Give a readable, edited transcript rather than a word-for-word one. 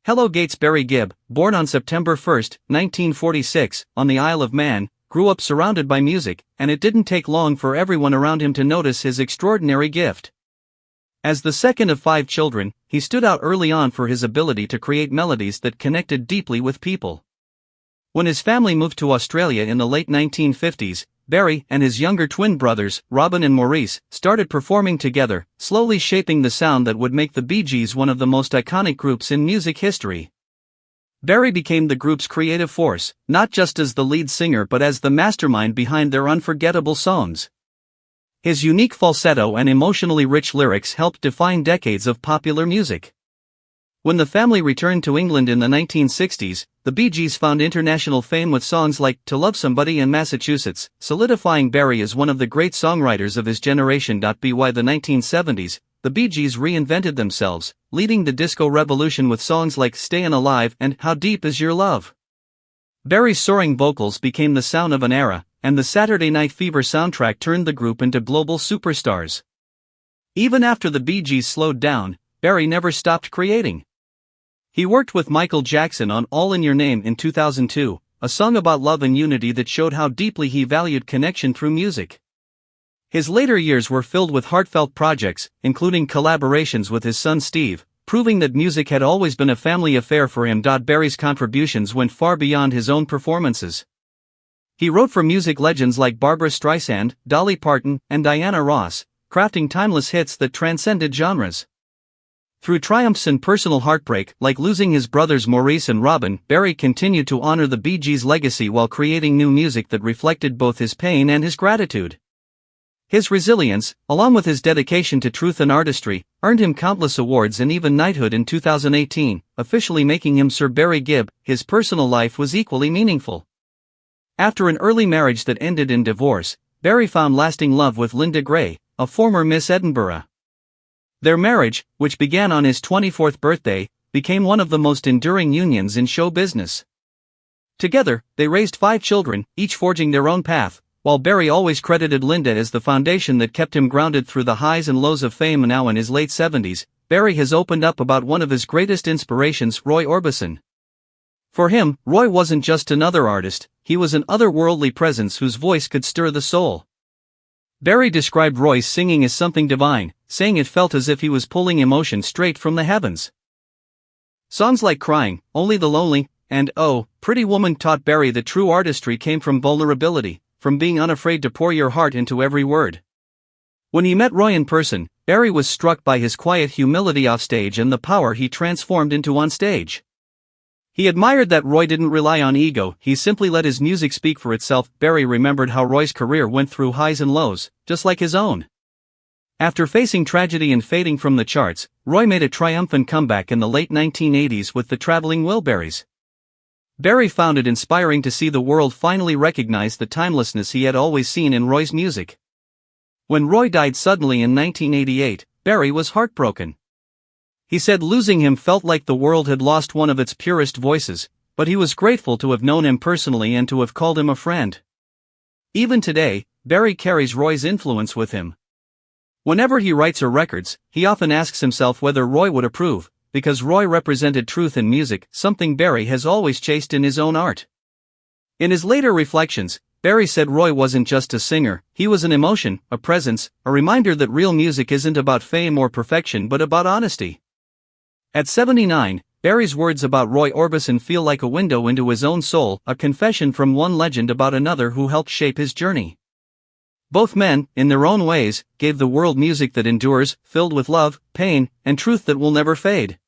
Hello Gates. Barry Gibb, born on September 1, 1946, on the Isle of Man, grew up surrounded by music, and it didn't take long for everyone around him to notice his extraordinary gift. As the second of 5 children, he stood out early on for his ability to create melodies that connected deeply with people. When his family moved to Australia in the late 1950s, Barry and his younger twin brothers, Robin and Maurice, started performing together, slowly shaping the sound that would make the Bee Gees one of the most iconic groups in music history. Barry became the group's creative force, not just as the lead singer but as the mastermind behind their unforgettable songs. His unique falsetto and emotionally rich lyrics helped define decades of popular music. When the family returned to England in the 1960s, the Bee Gees found international fame with songs like To Love Somebody in Massachusetts, solidifying Barry as one of the great songwriters of his generation. By the 1970s, the Bee Gees reinvented themselves, leading the disco revolution with songs like Stayin' Alive and How Deep Is Your Love. Barry's soaring vocals became the sound of an era, and the Saturday Night Fever soundtrack turned the group into global superstars. Even after the Bee Gees slowed down, Barry never stopped creating. He worked with Michael Jackson on All in Your Name in 2002, a song about love and unity that showed how deeply he valued connection through music. His later years were filled with heartfelt projects, including collaborations with his son Steve, proving that music had always been a family affair for him. Barry's contributions went far beyond his own performances. He wrote for music legends like Barbra Streisand, Dolly Parton, and Diana Ross, crafting timeless hits that transcended genres. Through triumphs and personal heartbreak, like losing his brothers Maurice and Robin, Barry continued to honor the Bee Gees' legacy while creating new music that reflected both his pain and his gratitude. His resilience, along with his dedication to truth and artistry, earned him countless awards and even knighthood in 2018, officially making him Sir Barry Gibb. His personal life was equally meaningful. After an early marriage that ended in divorce, Barry found lasting love with Linda Gray, a former Miss Edinburgh. Their marriage, which began on his 24th birthday, became one of the most enduring unions in show business. Together, they raised 5 children, each forging their own path, while Barry always credited Linda as the foundation that kept him grounded through the highs and lows of fame. Now in his late 70s, Barry has opened up about one of his greatest inspirations, Roy Orbison. For him, Roy wasn't just another artist, he was an otherworldly presence whose voice could stir the soul. Barry described Roy's singing as something divine, saying it felt as if he was pulling emotion straight from the heavens. Songs like Crying, Only the Lonely, and Oh, Pretty Woman taught Barry that true artistry came from vulnerability, from being unafraid to pour your heart into every word. When he met Roy in person, Barry was struck by his quiet humility offstage and the power he transformed into on stage. He admired that Roy didn't rely on ego, he simply let his music speak for itself. Barry remembered how Roy's career went through highs and lows, just like his own. After facing tragedy and fading from the charts, Roy made a triumphant comeback in the late 1980s with the Traveling Wilburys. Barry found it inspiring to see the world finally recognize the timelessness he had always seen in Roy's music. When Roy died suddenly in 1988, Barry was heartbroken. He said losing him felt like the world had lost one of its purest voices, but he was grateful to have known him personally and to have called him a friend. Even today, Barry carries Roy's influence with him. Whenever he writes or records, he often asks himself whether Roy would approve, because Roy represented truth in music, something Barry has always chased in his own art. In his later reflections, Barry said Roy wasn't just a singer, he was an emotion, a presence, a reminder that real music isn't about fame or perfection but about honesty. At 79, Barry's words about Roy Orbison feel like a window into his own soul, a confession from one legend about another who helped shape his journey. Both men, in their own ways, gave the world music that endures, filled with love, pain, and truth that will never fade.